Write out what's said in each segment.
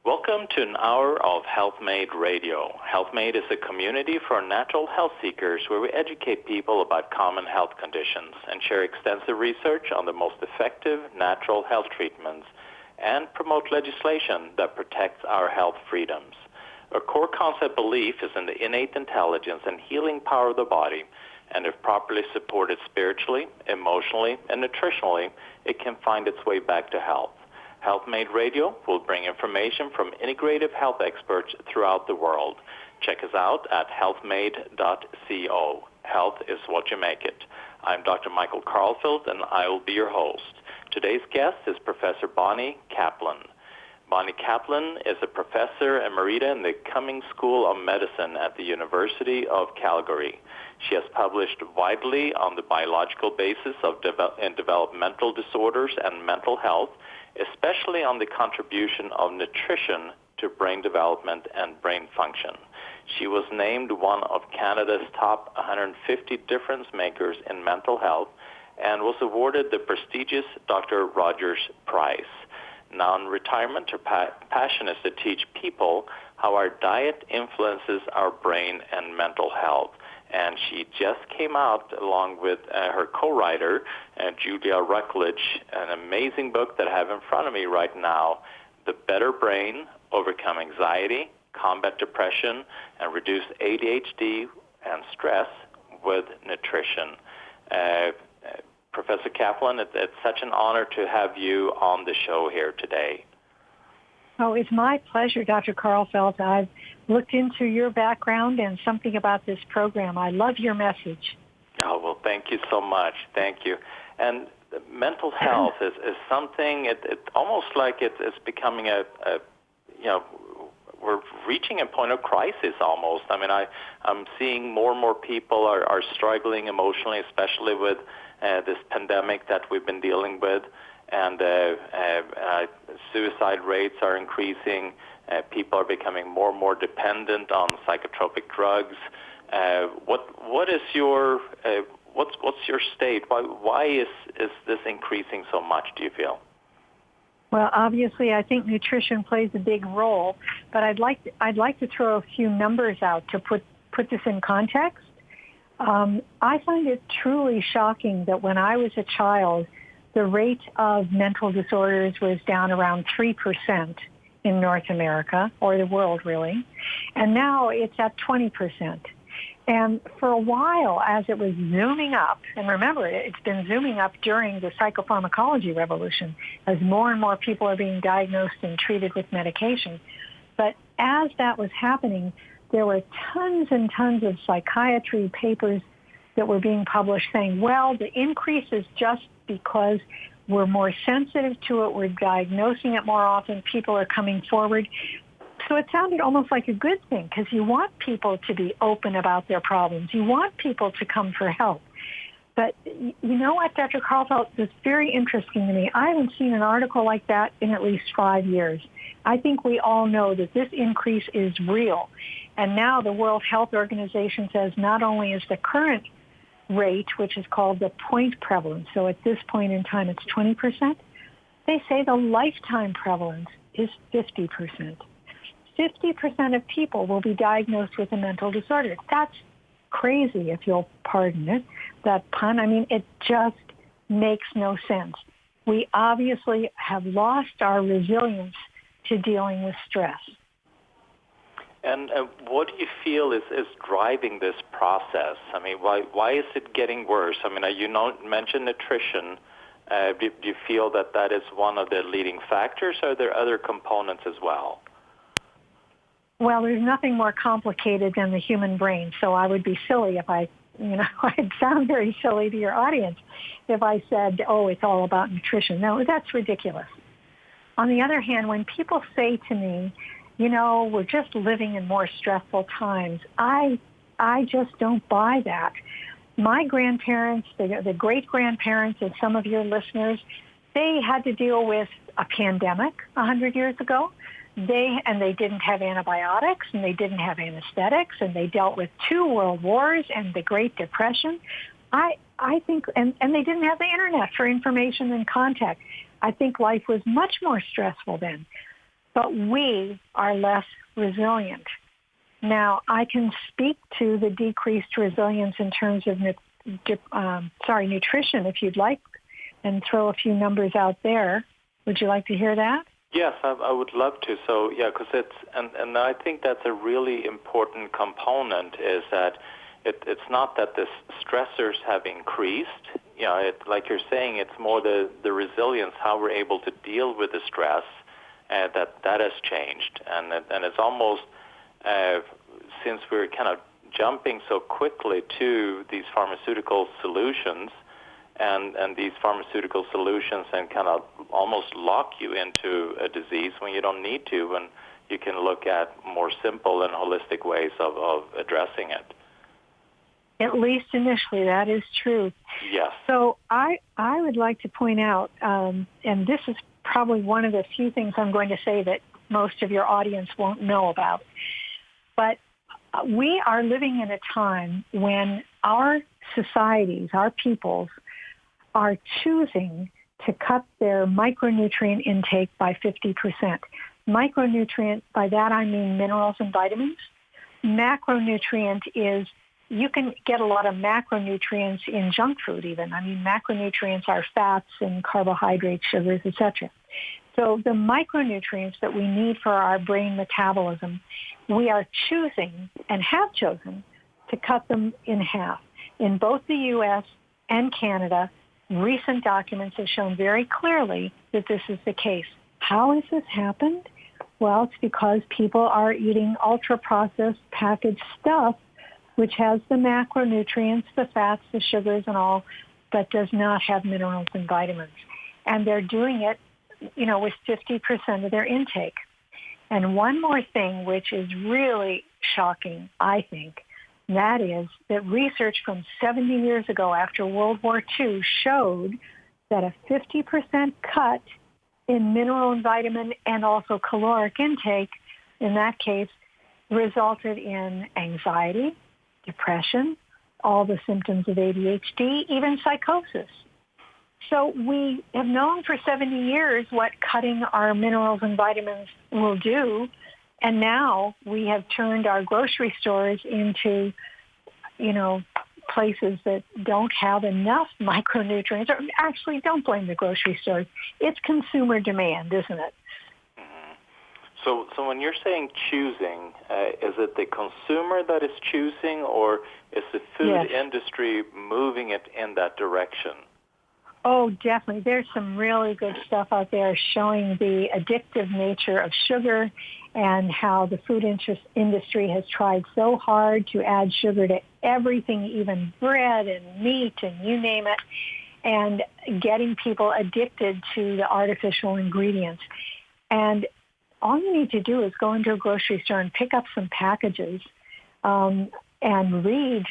Welcome to an hour of Healthmade Radio. Healthmade is a community for natural health seekers where we educate people about common health conditions and share extensive research on the most effective natural health treatments and promote legislation that protects our health freedoms. A core concept belief is in the innate intelligence and healing power of the body, and if properly supported spiritually, emotionally, and nutritionally, it can find its way back to health. Healthmade Radio will bring information from integrative health experts throughout the world. Check us out at healthmade.co. Health is what you make it. I'm Dr. Michael Karlfeldt, and I will be your host. Today's guest is Professor Bonnie Kaplan. Bonnie Kaplan is a professor emerita in the Cumming School of Medicine at the University of Calgary. She has published widely on the biological basis of developmental disorders and mental health, especially on the contribution of nutrition to brain development and brain function. She was named one of Canada's top 150 difference makers in mental health and was awarded the prestigious Dr. Rogers Prize. Now in retirement, her passion is to teach people how our diet influences our brain and mental health. And she just came out, along with her co-writer, Julia Ruckledge, an amazing book that I have in front of me right now, The Better Brain, Overcome Anxiety, Combat Depression, and Reduce ADHD and Stress with Nutrition. Professor Kaplan, it's such an honor to have you on the show here today. Oh, it's my pleasure, Dr. Karlfeldt. I've looked into your background and something about this program. I love your message. Oh, well, thank you so much. Thank you. And mental health is something, it almost like it's becoming we're reaching a point of crisis almost. I mean, I'm seeing more and more people are struggling emotionally, especially with this pandemic that we've been dealing with. And suicide rates are increasing. People are becoming more and more dependent on psychotropic drugs. What is your what's your state? Why is this increasing so much, do you feel? Well, obviously, I think nutrition plays a big role, but I'd like to throw a few numbers out to put this in context. I find it truly shocking that when I was a child, the rate of mental disorders was down around 3% in North America, or the world really, and now it's at 20%. And for a while, as it was zooming up, and remember, it's been zooming up during the psychopharmacology revolution, as more and more people are being diagnosed and treated with medication. But as that was happening, there were tons and tons of psychiatry papers that were being published saying, well, the increase is just because we're more sensitive to it, we're diagnosing it more often, people are coming forward. So it sounded almost like a good thing because you want people to be open about their problems. You want people to come for help. But you know what, Dr. Karlfeldt, it's very interesting to me. I haven't seen an article like that in at least 5 years. I think we all know that this increase is real. And now the World Health Organization says not only is the current rate, which is called the point prevalence, so at this point in time it's 20%, they say the lifetime prevalence is 50%. 50% of people will be diagnosed with a mental disorder. That's crazy, if you'll pardon it, that pun. I mean, it just makes no sense. We obviously have lost our resilience to dealing with stress. And what do you feel is driving this process? I mean, why is it getting worse? I mean, you mentioned nutrition. Do you feel that is one of the leading factors, or are there other components as well? Well, there's nothing more complicated than the human brain, so I would be silly if I'd sound very silly to your audience if I said, oh, it's all about nutrition. No, that's ridiculous. On the other hand, when people say to me, we're just living in more stressful times, I just don't buy that. My grandparents, the great-grandparents of some of your listeners, they had to deal with a pandemic 100 years ago. They didn't have antibiotics, and they didn't have anesthetics, and they dealt with 2 world wars and the Great Depression. I think, and they didn't have the internet for information and contact. I think life was much more stressful then. but we are less resilient. Now, I can speak to the decreased resilience in terms of nutrition, if you'd like, and throw a few numbers out there. Would you like to hear that? Yes, I would love to. So, yeah, because and I think that's a really important component is that it's not that the stressors have increased. You know, like you're saying, it's more the resilience, how we're able to deal with the stress, that has changed. And it's almost, since we're kind of jumping so quickly to these pharmaceutical solutions, and these pharmaceutical solutions and kind of almost lock you into a disease when you don't need to, when you can look at more simple and holistic ways of addressing it. At least initially, that is true. Yes. So I would like to point out, and this is probably one of the few things I'm going to say that most of your audience won't know about, but we are living in a time when our societies, our peoples, are choosing to cut their micronutrient intake by 50%. Micronutrient, by that I mean minerals and vitamins. Macronutrient is, you can get a lot of macronutrients in junk food even. I mean, macronutrients are fats and carbohydrates, sugars, etc. So the micronutrients that we need for our brain metabolism, we are choosing and have chosen to cut them in half. In both the U.S. and Canada, recent documents have shown very clearly that this is the case. How has this happened? Well, it's because people are eating ultra-processed packaged stuff, which has the macronutrients, the fats, the sugars, and all, but does not have minerals and vitamins. And they're doing it, with 50% of their intake. And one more thing, which is really shocking, I think, that is that research from 70 years ago after World War II showed that a 50% cut in mineral and vitamin and also caloric intake, in that case, resulted in anxiety, depression, all the symptoms of ADHD, even psychosis. So we have known for 70 years what cutting our minerals and vitamins will do. And now we have turned our grocery stores into, places that don't have enough micronutrients. Or actually, don't blame the grocery stores. It's consumer demand, isn't it? Mm-hmm. So when you're saying choosing, is it the consumer that is choosing, or is the food industry moving it in that direction? Oh, definitely. There's some really good stuff out there showing the addictive nature of sugar and how the food industry has tried so hard to add sugar to everything, even bread and meat and you name it, and getting people addicted to the artificial ingredients. And all you need to do is go into a grocery store and pick up some packages and read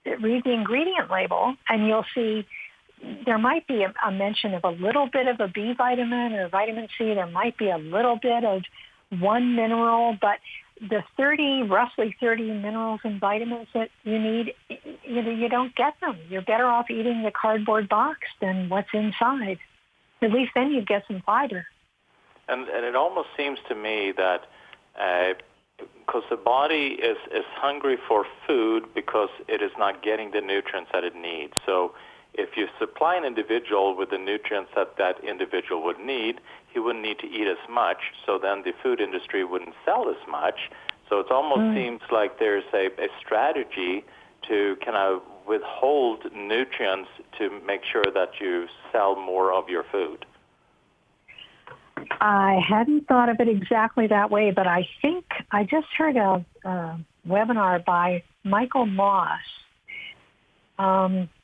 the ingredient label, and you'll see there might be a mention of a little bit of a B vitamin or vitamin C. There might be a little bit of one mineral, but the roughly 30 minerals and vitamins that you need, you don't get them. You're better off eating the cardboard box than what's inside. At least then you get some fiber. And it almost seems to me that because the body is hungry for food because it is not getting the nutrients that it needs. So if you supply an individual with the nutrients that individual would need, he wouldn't need to eat as much, so then the food industry wouldn't sell as much. So it almost seems like there's a strategy to kind of withhold nutrients to make sure that you sell more of your food. I hadn't thought of it exactly that way, but I think I just heard a webinar by Michael Moss,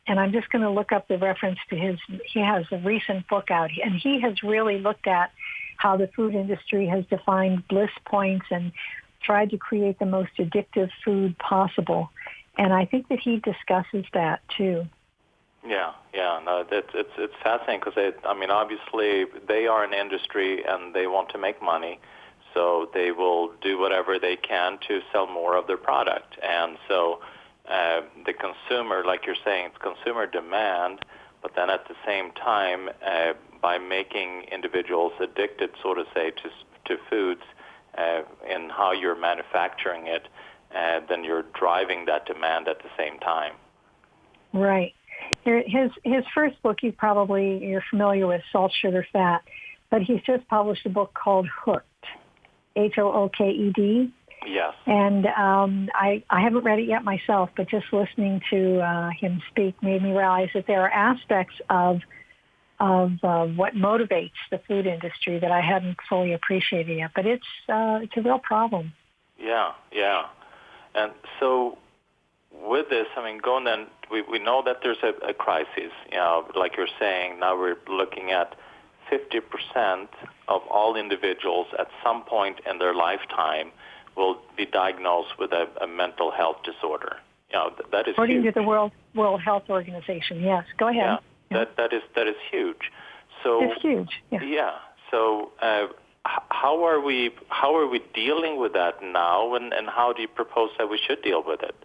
and I'm just going to look up the reference to he has a recent book out, and he has really looked at how the food industry has defined bliss points and tried to create the most addictive food possible. And I think that he discusses that too. Yeah, no, it's fascinating because obviously they are an industry and they want to make money, so they will do whatever they can to sell more of their product. And so the consumer, like you're saying, it's consumer demand, but then at the same time, by making individuals addicted, so to say, to to foods in how you're manufacturing it, then you're driving that demand at the same time. Right. His first book, you're familiar with, Salt, Sugar, Fat, but he's just published a book called Hooked, Hooked. Yes. And I haven't read it yet myself, but just listening to him speak made me realize that there are aspects of what motivates the food industry that I hadn't fully appreciated yet. But it's a real problem. Yeah. And so with this, going then, we know that there's a crisis. Like you're saying, now we're looking at 50% of all individuals at some point in their lifetime will be diagnosed with a mental health disorder. That is according huge. to the World Health Organization. Yes, go ahead. Yeah, that is huge. So it's huge. Yeah. So how are we dealing with that now, and how do you propose that we should deal with it?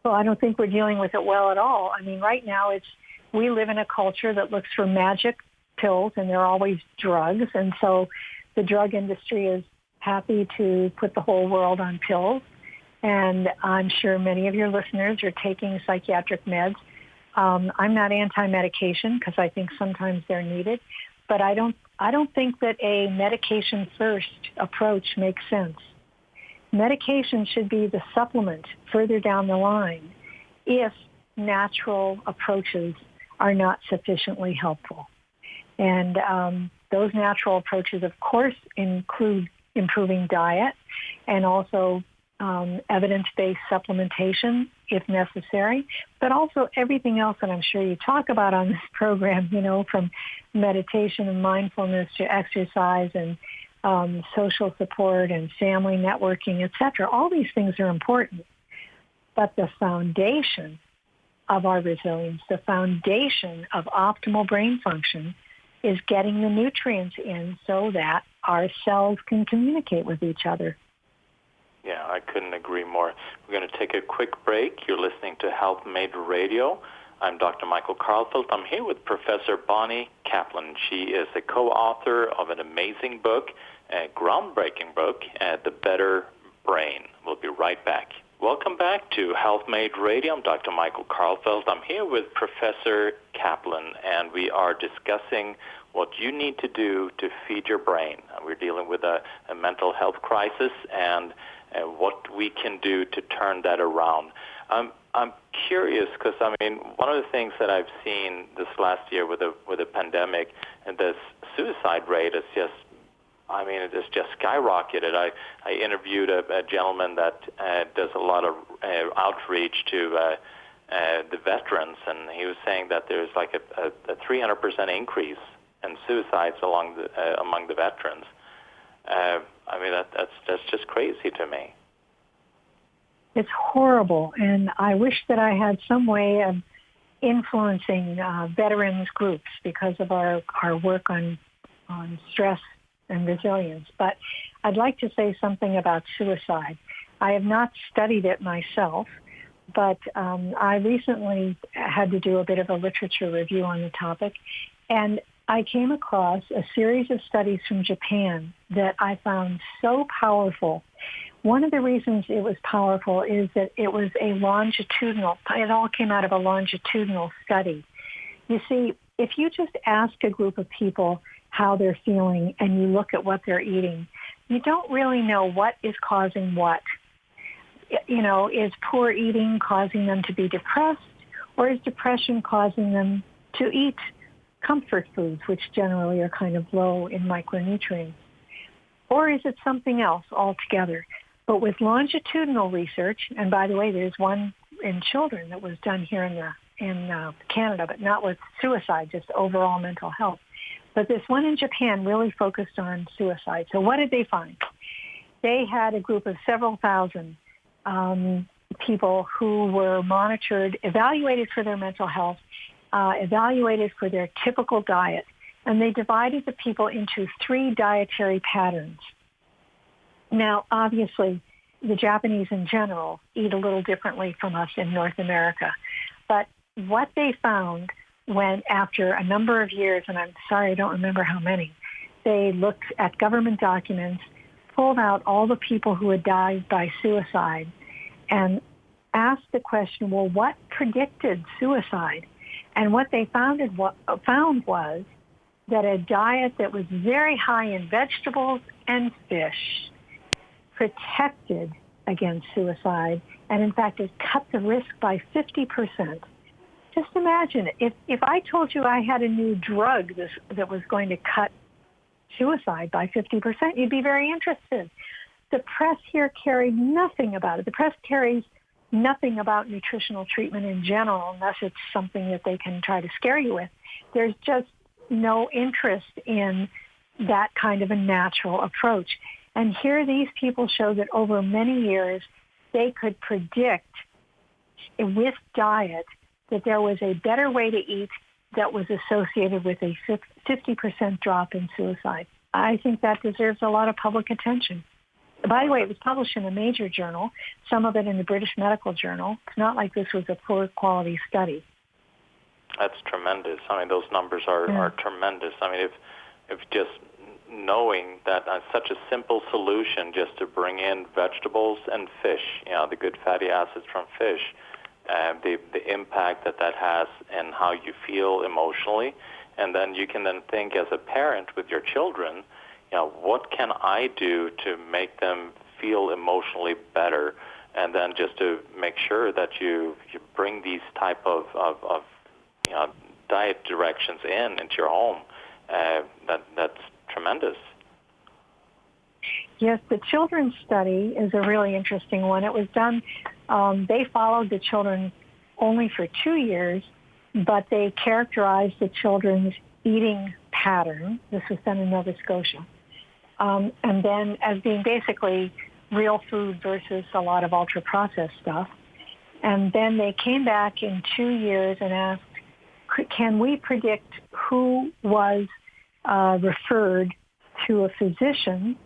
Well, I don't think we're dealing with it well at all. Right now we live in a culture that looks for magic pills, and they're always drugs, and so the drug industry is happy to put the whole world on pills. And I'm sure many of your listeners are taking psychiatric meds. I'm not anti-medication because I think sometimes they're needed, but I don't think that a medication first approach makes sense. Medication should be the supplement further down the line if natural approaches are not sufficiently helpful. And those natural approaches, of course, include improving diet and also evidence-based supplementation if necessary, but also everything else that I'm sure you talk about on this program, from meditation and mindfulness to exercise and social support and family networking, etc. All these things are important. But the foundation of our resilience, the foundation of optimal brain function is getting the nutrients in so that our cells can communicate with each other. Yeah, I couldn't agree more. We're going to take a quick break. You're listening to Healthmade Radio. I'm Dr. Michael Karlfeldt. I'm here with Professor Bonnie Kaplan. She is a co-author of an amazing book, a groundbreaking book, The Better Brain. We'll be right back. Welcome back to Healthmade Radio. I'm Dr. Michael Karlfeldt. I'm here with Professor Kaplan, and we are discussing what you need to do to feed your brain. We're dealing with a mental health crisis and what we can do to turn that around. I'm curious because, one of the things that I've seen this last year with the pandemic, and this suicide rate is just, it has just skyrocketed. I interviewed a gentleman that does a lot of outreach to the veterans, and he was saying that there's like a 300% increase in suicides among the veterans. That's just crazy to me. It's horrible, and I wish that I had some way of influencing veterans groups because of our work on stress and resilience. But I'd like to say something about suicide. I have not studied it myself, but I recently had to do a bit of a literature review on the topic, and I came across a series of studies from Japan that I found so powerful. One of the reasons it was powerful is that it was it all came out of a longitudinal study. You see, if you just ask a group of people how they're feeling and you look at what they're eating, you don't really know what is causing what. Is poor eating causing them to be depressed, or is depression causing them to eat comfort foods, which generally are kind of low in micronutrients? Or is it something else altogether? But with longitudinal research, and by the way, there's one in children that was done here in Canada, but not with suicide, just overall mental health. But this one in Japan really focused on suicide. So what did they find? They had a group of several thousand people who were monitored, evaluated for their mental health, evaluated for their typical diet, and they divided the people into 3 dietary patterns. Now, obviously, the Japanese in general eat a little differently from us in North America, but what they found when after a number of years, and I'm sorry I don't remember how many, they looked at government documents, pulled out all the people who had died by suicide, and asked the question, well, what predicted suicide? And what they found was that a diet that was very high in vegetables and fish protected against suicide, and in fact, it cut the risk by 50%. Just imagine, if I told you I had a new drug that was going to cut suicide by 50%, you'd be very interested. The press here carried nothing about it. The press carries nothing about nutritional treatment in general, unless it's something that they can try to scare you with. There's just no interest in that kind of a natural approach. And here these people show that over many years, they could predict with diet that there was a better way to eat that was associated with a 50% drop in suicide. I think that deserves a lot of public attention. By the way, it was published in a major journal, some of it in the British Medical Journal. It's not like this was a poor quality study. That's tremendous. I mean, those numbers are tremendous. I mean, if just knowing that such a simple solution just to bring in vegetables and fish, the good fatty acids from fish, the impact that has and how you feel emotionally, and then you can then think as a parent with your children, what can I do to make them feel emotionally better, and then just to make sure that you bring these type of diet directions into your home. That's tremendous. Yes, the children's study is a really interesting one. It was done, they followed the children only for 2 years, but they characterized the children's eating pattern. This was done in Nova Scotia. And then as being basically real food versus a lot of ultra-processed stuff. And then they came back in 2 years and asked, can we predict who was referred to a physician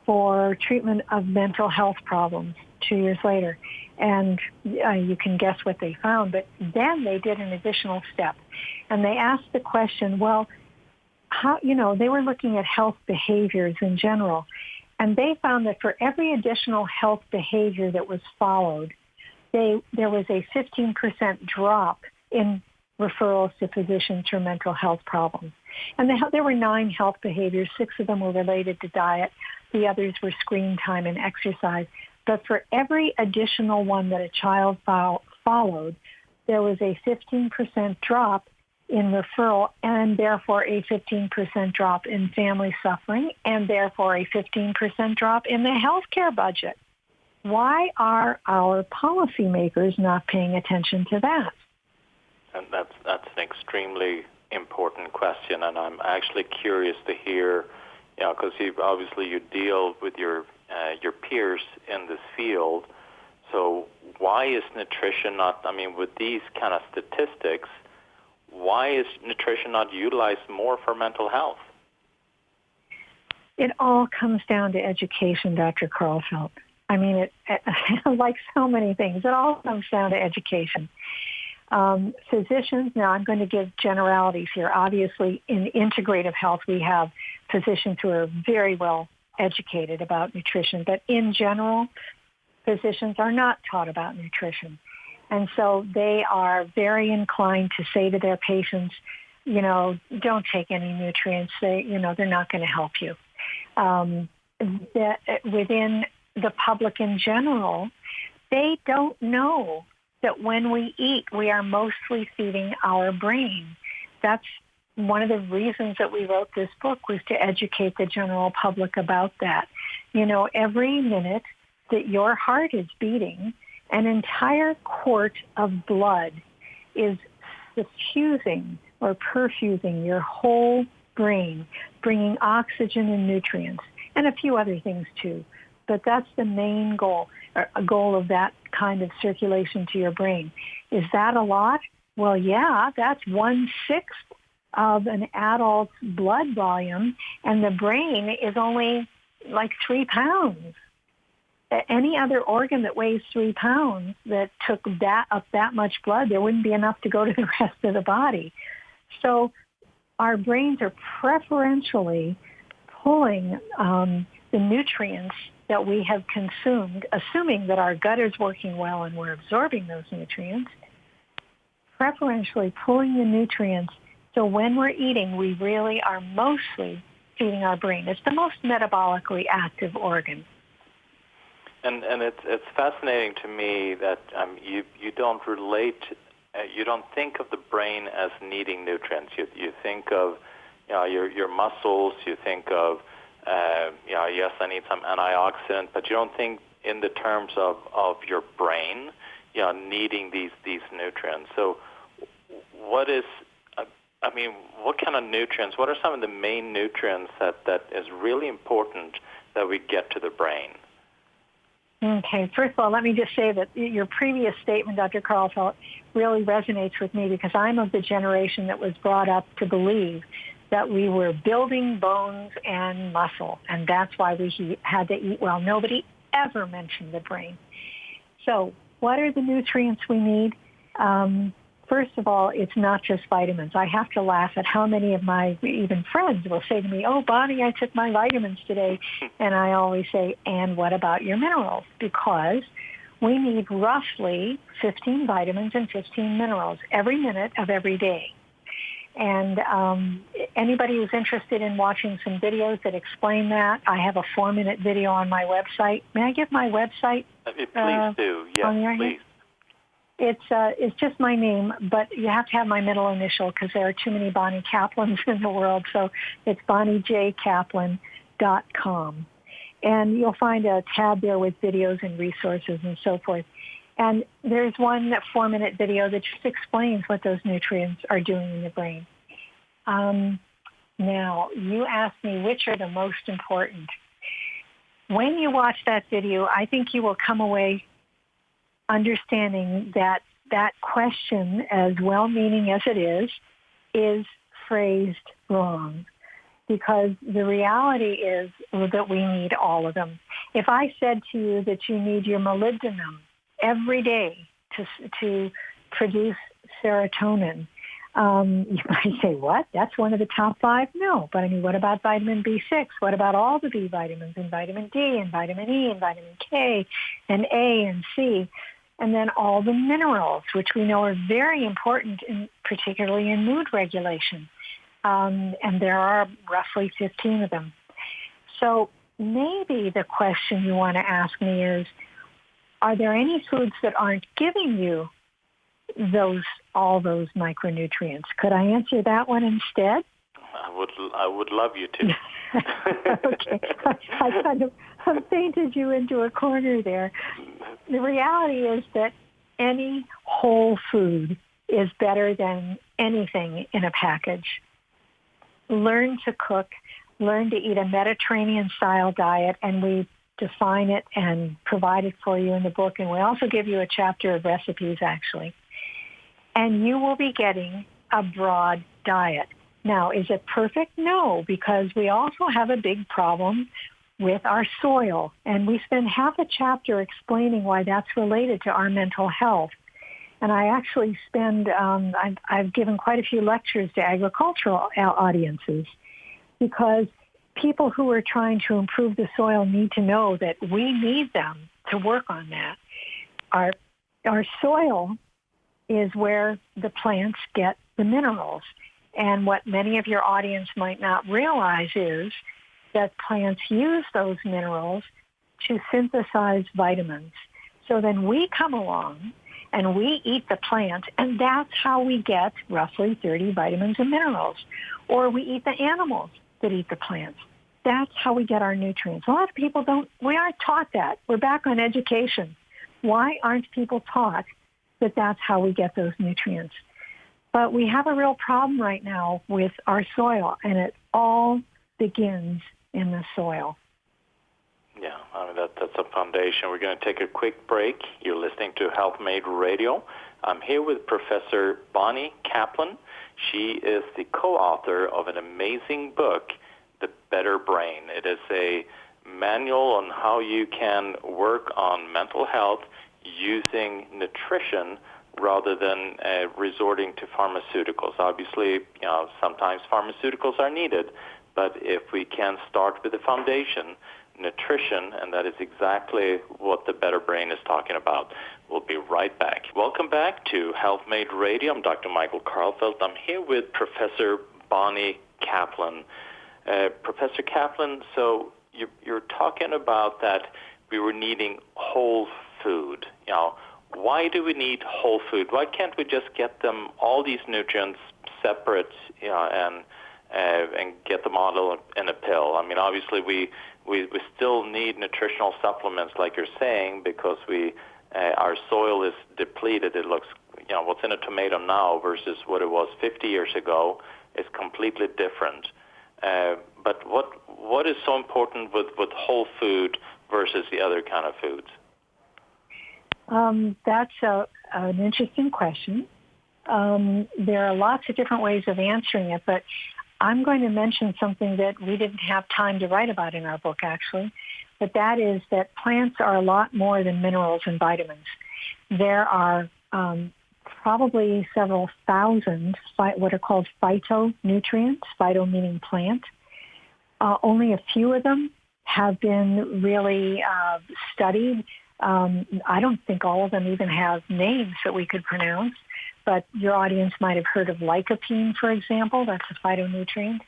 for treatment of mental health problems 2 years later? And you can guess what they found. But then they did an additional step. And they asked the question, well, how, they were looking at health behaviors in general. And they found that for every additional health behavior that was followed, there was a 15% drop in referrals to physicians for mental health problems. And there were 9 health behaviors. 6 of them were related to diet. The others were screen time and exercise. But for every additional one that a child followed, there was a 15% drop in referral, and therefore a 15% drop in family suffering, and therefore a 15% drop in the healthcare budget. Why are our policymakers not paying attention to that? And that's an extremely important question, and I'm actually curious to hear, because you deal with your peers in this field. So why is nutrition not? I mean, with these kind of statistics, why is nutrition not utilized more for mental health? It all comes down to education, Dr. Karlfeldt. I mean, it like so many things, it all comes down to education. Physicians, now I'm going to give generalities here. Obviously, in integrative health, we have physicians who are very well educated about nutrition, but in general, physicians are not taught about nutrition. And so they are very inclined to say to their patients, don't take any nutrients. They're not going to help you. Within the public in general, they don't know that when we eat, we are mostly feeding our brain. That's one of the reasons that we wrote this book, was to educate the general public about that. Every minute that your heart is beating, an entire quart of blood is suffusing or perfusing your whole brain, bringing oxygen and nutrients, and a few other things too. But that's the main goal, a goal of that kind of circulation to your brain. Is that a lot? Well, yeah, that's 1/6 of an adult's blood volume, and the brain is only like 3 pounds. Any other organ that weighs 3 pounds that took that much blood, there wouldn't be enough to go to the rest of the body. So our brains are preferentially pulling the nutrients that we have consumed, assuming that our gut is working well and we're absorbing those nutrients, preferentially pulling the nutrients so when we're eating, we really are mostly feeding our brain. It's the most metabolically active organ. And it's fascinating to me that you don't think of the brain as needing nutrients. You think of your muscles. You think of yes, I need some antioxidant, but you don't think in the terms of your brain needing these nutrients. So what kind of nutrients? What are some of the main nutrients that is really important that we get to the brain? Okay, first of all, let me just say that your previous statement, Dr. Karlfeldt, really resonates with me because I'm of the generation that was brought up to believe that we were building bones and muscle, and that's why we had to eat well. Nobody ever mentioned the brain. So what are the nutrients we need? First of all, it's not just vitamins. I have to laugh at how many of my even friends will say to me, "Oh, Bonnie, I took my vitamins today." And I always say, "And what about your minerals?" Because we need roughly 15 vitamins and 15 minerals every minute of every day. And anybody who's interested in watching some videos that explain that, I have a 4-minute video on my website. May I give my website? Please do. Yes, please. It's just my name, but you have to have my middle initial because there are too many Bonnie Kaplans in the world. So it's BonnieJKaplan.com. And you'll find a tab there with videos and resources and so forth. And there's one 4-minute video that just explains what those nutrients are doing in the brain. Now, you asked me which are the most important. When you watch that video, I think you will come away understanding that that question, as well-meaning as it is phrased wrong. Because the reality is that we need all of them. If I said to you that you need your molybdenum every day to produce serotonin, you might say, what? That's one of the top 5? No. But I mean, what about vitamin B6? What about all the B vitamins and vitamin D and vitamin E and vitamin K and A and C? And then all the minerals, which we know are very important, particularly in mood regulation. And there are roughly 15 of them. So maybe the question you want to ask me is, are there any foods that aren't giving you all those micronutrients? Could I answer that one instead? I would love you to. Okay. I kind of painted you into a corner there. The reality is that any whole food is better than anything in a package. Learn to cook, learn to eat a Mediterranean-style diet, and we define it and provide it for you in the book. And we also give you a chapter of recipes, actually. And you will be getting a broad diet. Now, is it perfect? No, because we also have a big problem with our soil. And we spend half a chapter explaining why that's related to our mental health. And I actually I've given quite a few lectures to agricultural audiences because people who are trying to improve the soil need to know that we need them to work on that. Our soil is where the plants get the minerals. And what many of your audience might not realize is that plants use those minerals to synthesize vitamins. So then we come along and we eat the plant, and that's how we get roughly 30 vitamins and minerals. Or we eat the animals that eat the plants. That's how we get our nutrients. A lot of people we aren't taught that. We're back on education. Why aren't people taught that that's how we get those nutrients? But we have a real problem right now with our soil, and it all begins in the soil. Yeah, I mean, that's a foundation. We're going to take a quick break. You're listening to Healthmade Radio. I'm here with Professor Bonnie Kaplan. She is the co-author of an amazing book, The Better Brain. It is a manual on how you can work on mental health using nutrition rather than resorting to pharmaceuticals. Obviously, sometimes pharmaceuticals are needed, But if we can start with the foundation, nutrition, and that is exactly what the Better Brain is talking about. We'll be right back. Welcome back to Healthmade Radio. I'm Dr. Michael Karlfeldt. I'm here with Professor Bonnie Kaplan. Professor Kaplan, so you're talking about that we were needing whole food. Why do we need whole food? Why can't we just get them, all these nutrients, separate, and get them all in a pill? I mean, obviously we still need nutritional supplements, like you're saying, because our soil is depleted. It looks, what's in a tomato now versus what it was 50 years ago is completely different. But what is so important with whole food versus the other kind of foods? That's an interesting question. There are lots of different ways of answering it, but I'm going to mention something that we didn't have time to write about in our book, actually, but that is that plants are a lot more than minerals and vitamins. There are probably several thousand what are called phytonutrients, phyto meaning plant. Only a few of them have been really studied. I don't think all of them even have names that we could pronounce, but your audience might have heard of lycopene, for example. That's a phytonutrient.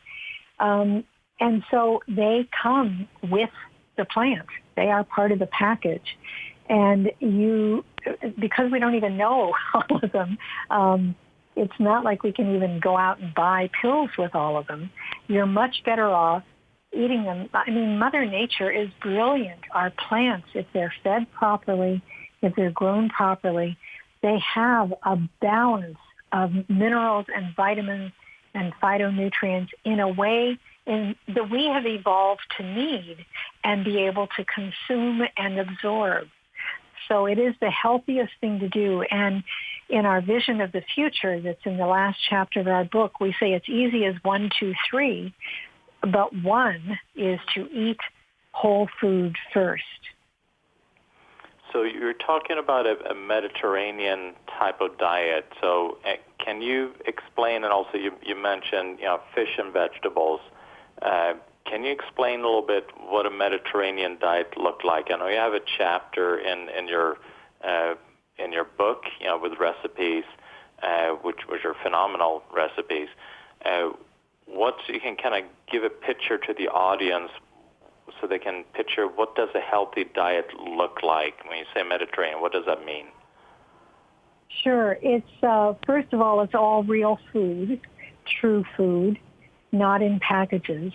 And so they come with the plant. They are part of the package. And because we don't even know all of them, it's not like we can even go out and buy pills with all of them. You're much better off eating them. I mean, Mother Nature is brilliant. Our plants, if they're fed properly, if they're grown properly, they have a balance of minerals and vitamins and phytonutrients in a way that we have evolved to need and be able to consume and absorb. So it is the healthiest thing to do. And in our vision of the future that's in the last chapter of our book, we say it's easy as 1, 2, 3, but one is to eat whole food first. So you're talking about a Mediterranean type of diet. So can you explain, and also you mentioned fish and vegetables. Can you explain a little bit what a Mediterranean diet looked like? I know you have a chapter in your book, with recipes, which are phenomenal recipes. What you can kind of give a picture to the audience so they can picture what does a healthy diet look like when you say Mediterranean. What does that mean? Sure. It's first of all, it's all real food, true food, not in packages.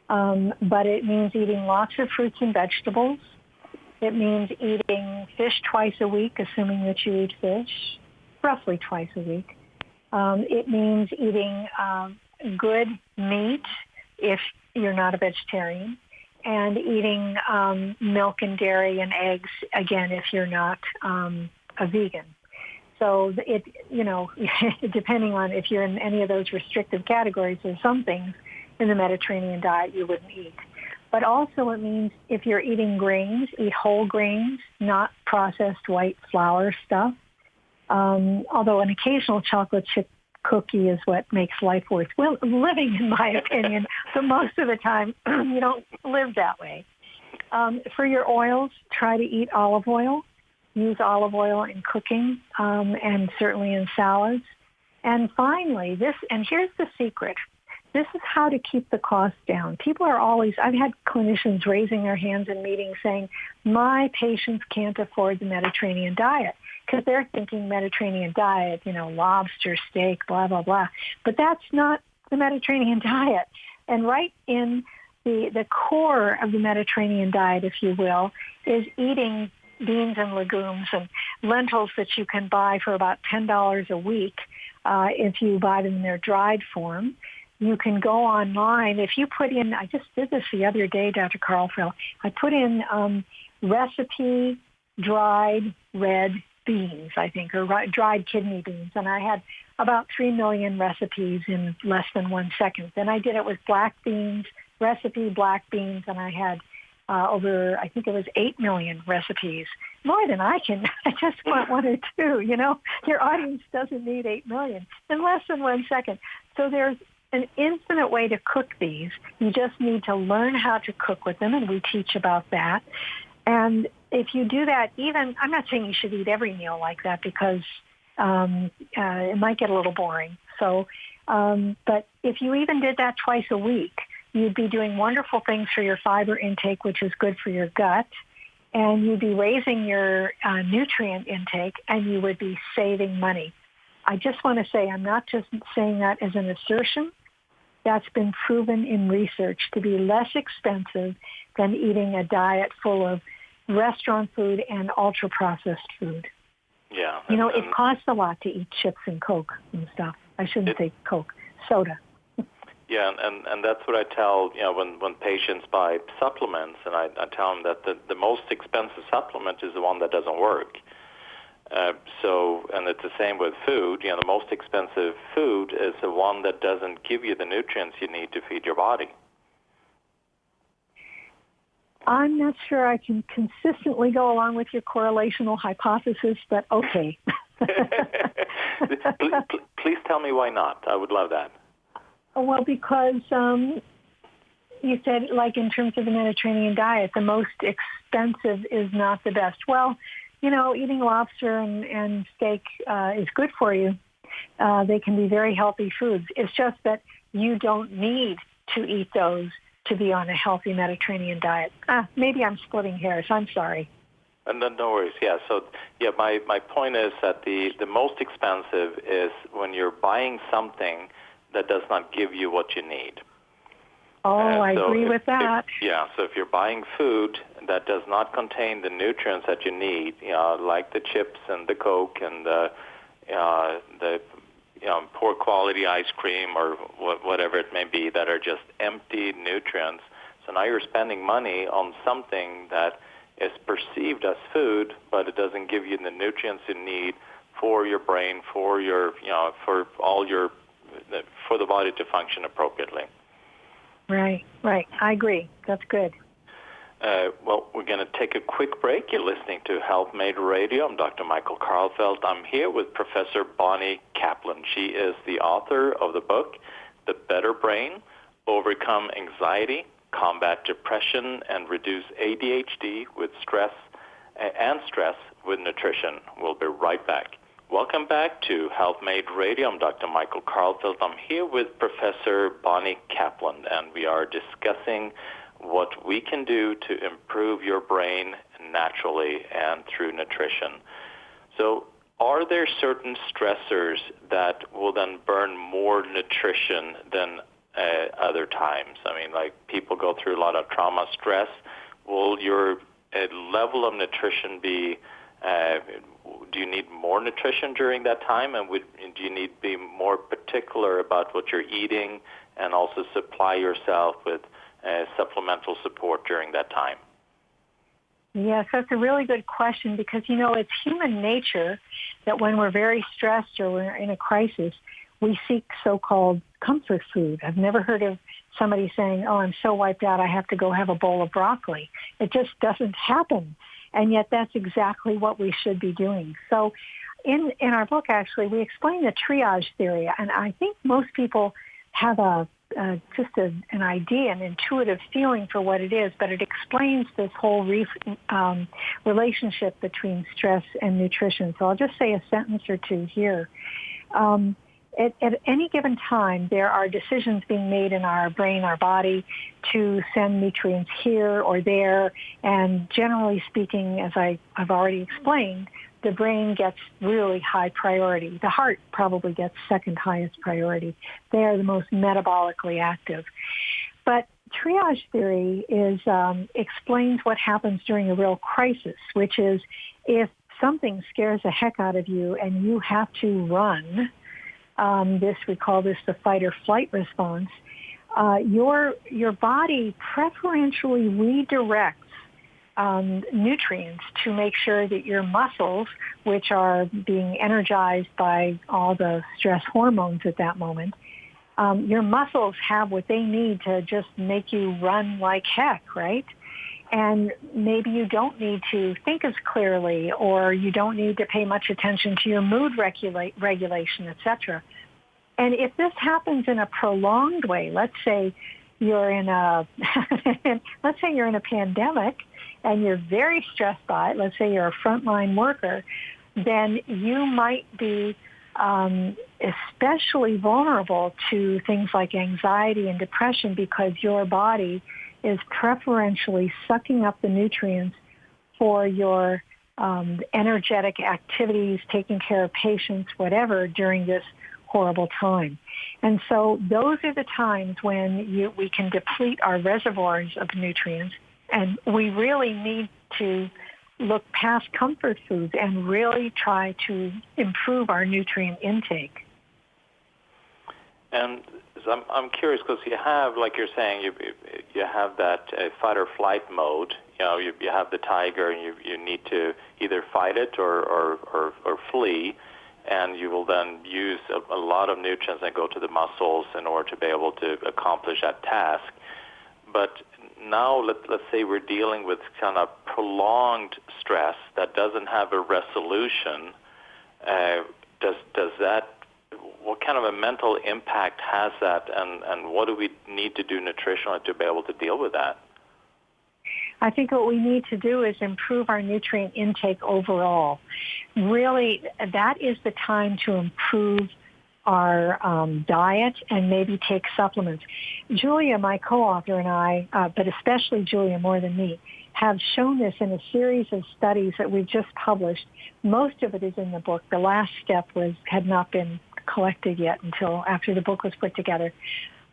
But it means eating lots of fruits and vegetables. It means eating fish twice a week, assuming that you eat fish, roughly twice a week. It means eating good meat if you're not a vegetarian, and eating milk and dairy and eggs, again, if you're not a vegan. So it, depending on if you're in any of those restrictive categories, there's some things in the Mediterranean diet you wouldn't eat. But also it means if you're eating grains, eat whole grains, not processed white flour stuff. Although an occasional chocolate chip cookie is what makes life worth living, in my opinion. But most of the time, you don't live that way. For your oils, try to eat olive oil. Use olive oil in cooking and certainly in salads. And finally, and here's the secret. This is how to keep the cost down. People are I've had clinicians raising their hands in meetings saying, my patients can't afford the Mediterranean diet, because they're thinking Mediterranean diet, lobster, steak, blah, blah, blah. But that's not the Mediterranean diet. And right in the core of the Mediterranean diet, if you will, is eating beans and legumes and lentils that you can buy for about $10 a week if you buy them in their dried form. You can go online. If you put in, I just did this the other day, Dr. Karlfeldt, I put in recipe dried red beans, I think, or dried kidney beans, and I had about 3 million recipes in less than 1 second. Then I did it with black beans, recipe black beans, and I had over, I think it was 8 million recipes. More than I can. I just want 1 or 2, Your audience doesn't need 8 million in less than 1 second. So there's an infinite way to cook these. You just need to learn how to cook with them, and we teach about that. And if you do that, even, I'm not saying you should eat every meal like that because it might get a little boring. So, but if you even did that twice a week, you'd be doing wonderful things for your fiber intake, which is good for your gut, and you'd be raising your nutrient intake, and you would be saving money. I just want to say, I'm not just saying that as an assertion. That's been proven in research to be less expensive than eating a diet full of restaurant food and ultra-processed food. Yeah. You know, it costs a lot to eat chips and Coke and stuff. I shouldn't say Coke, soda. Yeah, and that's what I tell, when patients buy supplements, and I tell them that the most expensive supplement is the one that doesn't work. And it's the same with food. The most expensive food is the one that doesn't give you the nutrients you need to feed your body. I'm not sure I can consistently go along with your correlational hypothesis, but okay. Please tell me why not. I would love that. Well, because you said, like, in terms of the Mediterranean diet, the most expensive is not the best. Well, eating lobster and steak is good for you. They can be very healthy foods. It's just that you don't need to eat those to be on a healthy Mediterranean diet. Maybe I'm splitting hairs. I'm sorry. And then no worries. Yeah. So my point is that the most expensive is when you're buying something that does not give you what you need. Oh, I agree with that. So if you're buying food that does not contain the nutrients that you need, like the chips and the Coke and the poor quality ice cream or whatever it may be, that are just empty nutrients. So now you're spending money on something that is perceived as food, but it doesn't give you the nutrients you need for your brain, for your, for the body to function appropriately. Right. I agree. That's good. Well, we're going to take a quick break. You're listening to Healthmade Radio. I'm Dr. Michael Karlfeldt. I'm here with Professor Bonnie Kaplan. She is the author of the book, The Better Brain, Overcome Anxiety, Combat Depression, and Reduce ADHD with Stress with Nutrition. We'll be right back. Welcome back to Healthmade Radio. I'm Dr. Michael Karlfeldt. I'm here with Professor Bonnie Kaplan, and we are discussing what we can do to improve your brain naturally and through nutrition. So are there certain stressors that will then burn more nutrition than other times? I mean, like, people go through a lot of trauma stress. Will your level of nutrition be, do you need more nutrition during that time? And do you need to be more particular about what you're eating and also supply yourself with supplemental support during that time? Yes, that's a really good question because, it's human nature that when we're very stressed or we're in a crisis, we seek so-called comfort food. I've never heard of somebody saying, I'm so wiped out, I have to go have a bowl of broccoli. It just doesn't happen. And yet that's exactly what we should be doing. So in our book, actually, we explain the triage theory. And I think most people have just an idea, an intuitive feeling for what it is, but it explains this whole relationship between stress and nutrition. So I'll just say a sentence or two here. At any given time, there are decisions being made in our brain, our body, to send nutrients here or there. And generally speaking, as I've already explained, the brain gets really high priority. The heart probably gets second highest priority. They are the most metabolically active. But triage theory explains what happens during a real crisis, which is if something scares the heck out of you and you have to run, we call this the fight or flight response, your body preferentially redirects nutrients to make sure that your muscles, which are being energized by all the stress hormones at that moment, your muscles have what they need to just make you run like heck, right? And maybe you don't need to think as clearly, or you don't need to pay much attention to your mood regulation, etc. And if this happens in a prolonged way, let's say you're in a pandemic and you're very stressed by it, let's say you're a frontline worker, then you might be especially vulnerable to things like anxiety and depression because your body is preferentially sucking up the nutrients for your energetic activities, taking care of patients, whatever, during this horrible time. And so those are the times when we can deplete our reservoirs of nutrients, and we really need to look past comfort foods and really try to improve our nutrient intake. And so I'm curious because you have, like you're saying, you have that fight or flight mode. You have the tiger, and you need to either fight it or flee, and you will then use a lot of nutrients that go to the muscles in order to be able to accomplish that task. But now let's say we're dealing with kind of prolonged stress that doesn't have a resolution. Does that, what kind of a mental impact has that, and what do we need to do nutritionally to be able to deal with that? I think what we need to do is improve our nutrient intake overall. Really, that is the time to improve our diet and maybe take supplements. Julia, my co-author, and I, but especially Julia more than me, have shown this in a series of studies that we've just published. Most of it is in the book. The last step had not been collected yet until after the book was put together.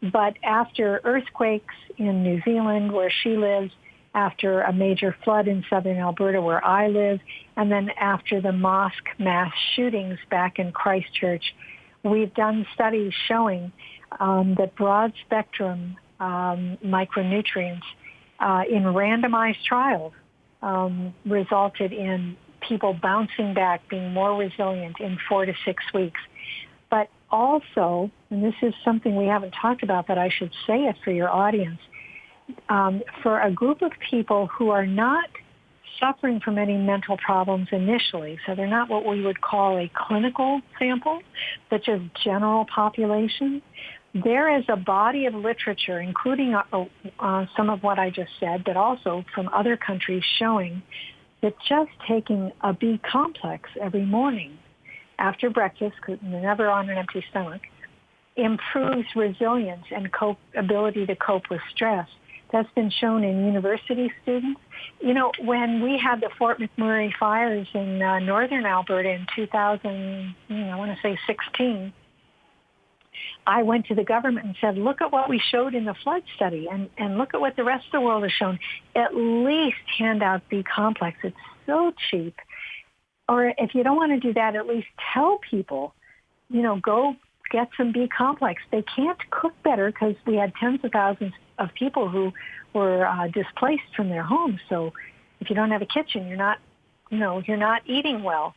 But after earthquakes in New Zealand, where she lives, after a major flood in southern Alberta, where I live, and then after the mosque mass shootings back in Christchurch, we've done studies showing that broad-spectrum micronutrients in randomized trials resulted in people bouncing back, being more resilient in 4 to 6 weeks. But also, and this is something we haven't talked about, but I should say it for your audience, for a group of people who are not suffering from any mental problems initially, so they're not what we would call a clinical sample, but just general population, there is a body of literature, including some of what I just said, but also from other countries, showing that just taking a B complex every morning after breakfast, because they're never on an empty stomach, improves resilience and ability to cope with stress. That's been shown in university students. You know, when we had the Fort McMurray fires in northern Alberta in 2016, I went to the government and said, look at what we showed in the flood study, and look at what the rest of the world has shown. At least hand out B complex. It's so cheap. Or if you don't want to do that, at least tell people, go get some B complex. They can't cook better because we had tens of thousands of people who were displaced from their homes. So if you don't have a kitchen, you're not eating well.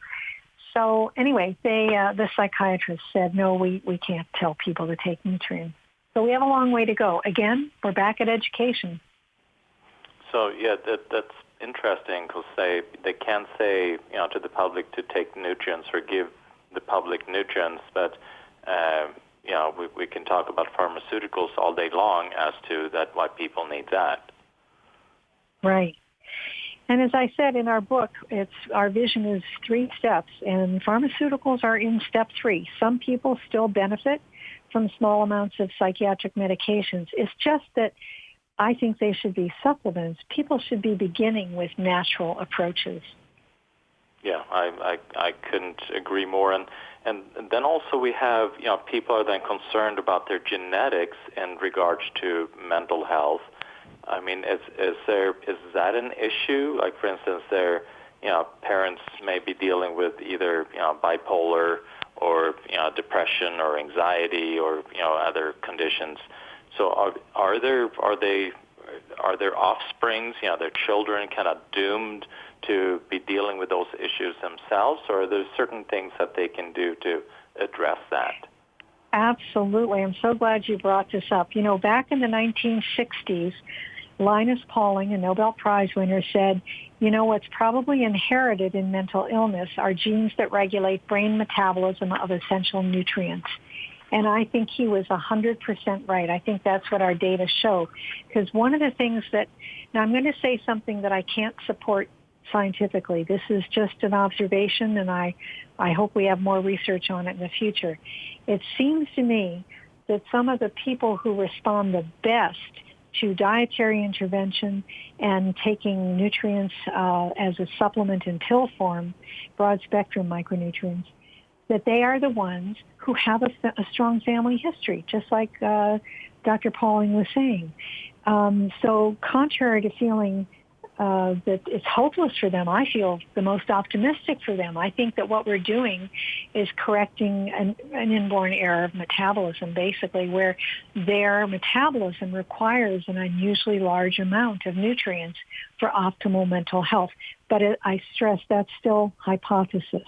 So anyway, the psychiatrist said, no, we can't tell people to take nutrients. So we have a long way to go. Again, we're back at education. So yeah, that's interesting because they can't say to the public to take nutrients or give the public nutrients, but we can talk about pharmaceuticals all day long as to that why people need that. Right. And as I said in our book, our vision is 3 steps, and pharmaceuticals are in step 3. Some people still benefit from small amounts of psychiatric medications. It's just that I think they should be supplements. People should be beginning with natural approaches. Yeah, I couldn't agree more. And then also we have, people are then concerned about their genetics in regards to mental health. I mean, is that an issue? Like, for instance, their parents may be dealing with either bipolar or depression or anxiety or other conditions. So are their offsprings, their children, kind of doomed to be dealing with those issues themselves, or are there certain things that they can do to address that? Absolutely. I'm so glad you brought this up. Back in the 1960s, Linus Pauling, a Nobel Prize winner, said, what's probably inherited in mental illness are genes that regulate brain metabolism of essential nutrients. And I think he was 100% right. I think that's what our data show. Because one of the things that, now I'm going to say something that I can't support scientifically. This is just an observation, and I hope we have more research on it in the future. It seems to me that some of the people who respond the best to dietary intervention and taking nutrients as a supplement in pill form, broad-spectrum micronutrients, that they are the ones who have a strong family history, just like Dr. Pauling was saying. So contrary to feeling that it's hopeless for them, I feel the most optimistic for them. I think that what we're doing is correcting an inborn error of metabolism, basically, where their metabolism requires an unusually large amount of nutrients for optimal mental health. But I stress that's still hypothesis.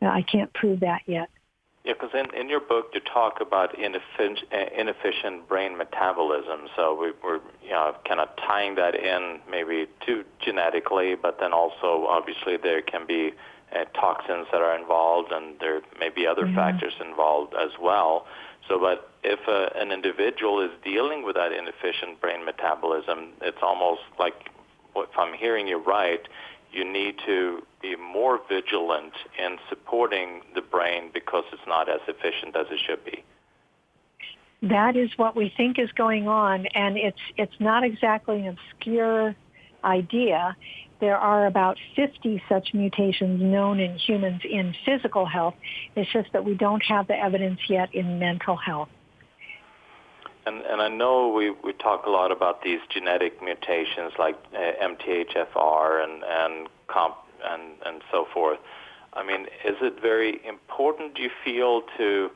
I can't prove that yet. Yeah, because in your book you talk about inefficient brain metabolism. So we're kind of tying that in maybe to genetically, but then also obviously there can be toxins that are involved, and there may be other factors involved as well. So, but if an individual is dealing with that inefficient brain metabolism, it's almost like, if I'm hearing you right, you need to be more vigilant in supporting the brain because it's not as efficient as it should be. That is what we think is going on, and it's not exactly an obscure idea. There are about 50 such mutations known in humans in physical health. It's just that we don't have the evidence yet in mental health. And I know we talk a lot about these genetic mutations like MTHFR and so forth. I mean, is it very important, do you feel, to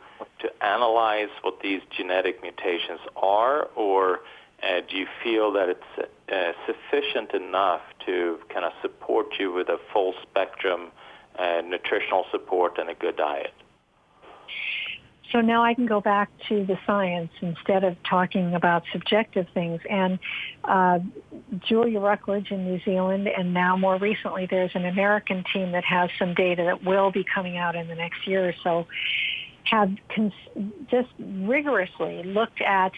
analyze what these genetic mutations are, or do you feel that it's sufficient enough to kind of support you with a full spectrum nutritional support and a good diet? So now I can go back to the science instead of talking about subjective things. And Julia Ruckledge in New Zealand, and now more recently there's an American team that has some data that will be coming out in the next year or so, have just rigorously looked at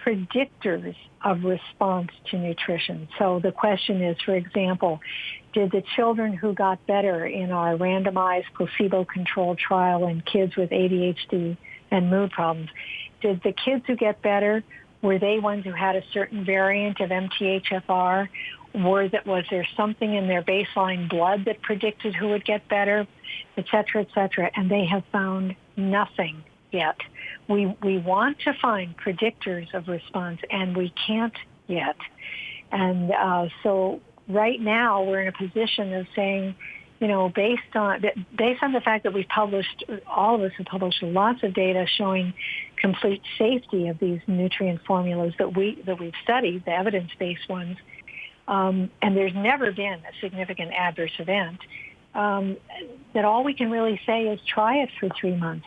predictors of response to nutrition. So the question is, for example, did the children who got better in our randomized placebo-controlled trial in kids with ADHD and mood problems, did the kids who get better, were they ones who had a certain variant of MTHFR? Was there something in their baseline blood that predicted who would get better, et cetera, et cetera? And they have found nothing yet. We want to find predictors of response, and we can't yet. And so right now we're in a position of saying, based on the fact that we've published, all of us have published lots of data showing complete safety of these nutrient formulas that we've studied, the evidence-based ones, and there's never been a significant adverse event, that all we can really say is try it for 3 months.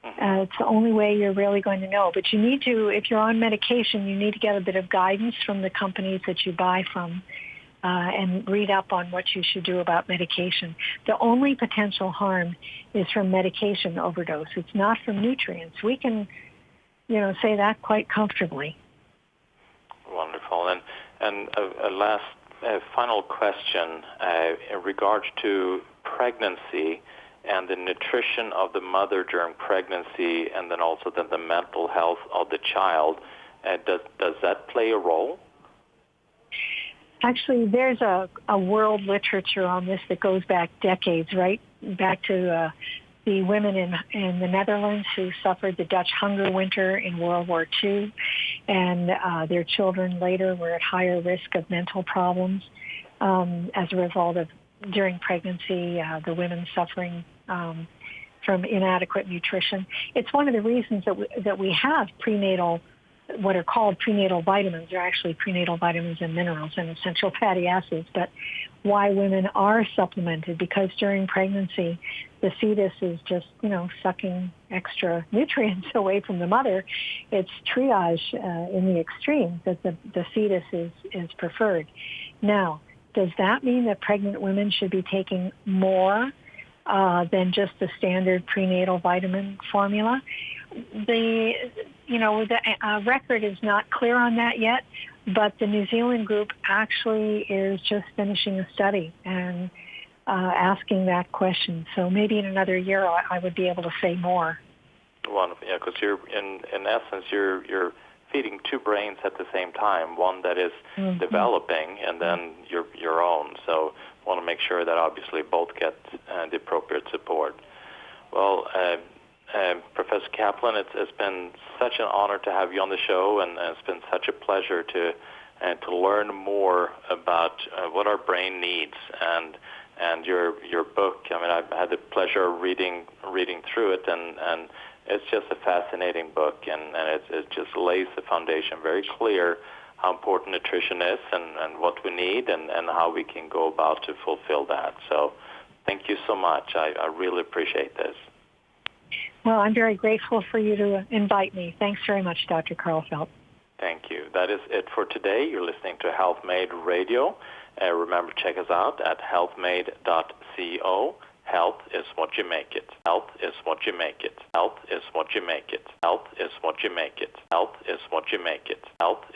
It's the only way you're really going to know. But you need to, if you're on medication, you need to get a bit of guidance from the companies that you buy from and read up on what you should do about medication. The only potential harm is from medication overdose. It's not from nutrients. We can, say that quite comfortably. Wonderful. And a last final question in regards to pregnancy and the nutrition of the mother during pregnancy, and then also the mental health of the child. Does that play a role? Actually, there's a world literature on this that goes back decades, right? Back to the women in the Netherlands who suffered the Dutch hunger winter in World War II, and their children later were at higher risk of mental problems as a result of, during pregnancy, the women suffering from inadequate nutrition. It's one of the reasons that we have prenatal, what are called prenatal vitamins. They're actually prenatal vitamins and minerals and essential fatty acids, but why women are supplemented, because during pregnancy, the fetus is just, sucking extra nutrients away from the mother. It's triage in the extreme that the fetus is preferred. Now, does that mean that pregnant women should be taking more than just the standard prenatal vitamin formula? the record is not clear on that yet, but the New Zealand group actually is just finishing a study and asking that question. So maybe in another year I would be able to say more. Wonderful, yeah, because you're in essence you're feeding two brains at the same time, one that is developing and then your own. So I want to make sure that obviously both get the appropriate support. Well, Professor Kaplan, it's been such an honor to have you on the show, and it's been such a pleasure to learn more about what our brain needs. And your book, I mean, I've had the pleasure of reading through it, and it's just a fascinating book, and it just lays the foundation very clear how important nutrition is and what we need and how we can go about to fulfill that. So thank you so much. I really appreciate this. Well, I'm very grateful for you to invite me. Thanks very much, Dr. Karlfeldt. Thank you. That is it for today. You're listening to Healthmade Radio. Remember, check us out at healthmade.co. Health is what you make it. Health is what you make it. Health is what you make it. Health is what you make it. Health is what you make it. Health is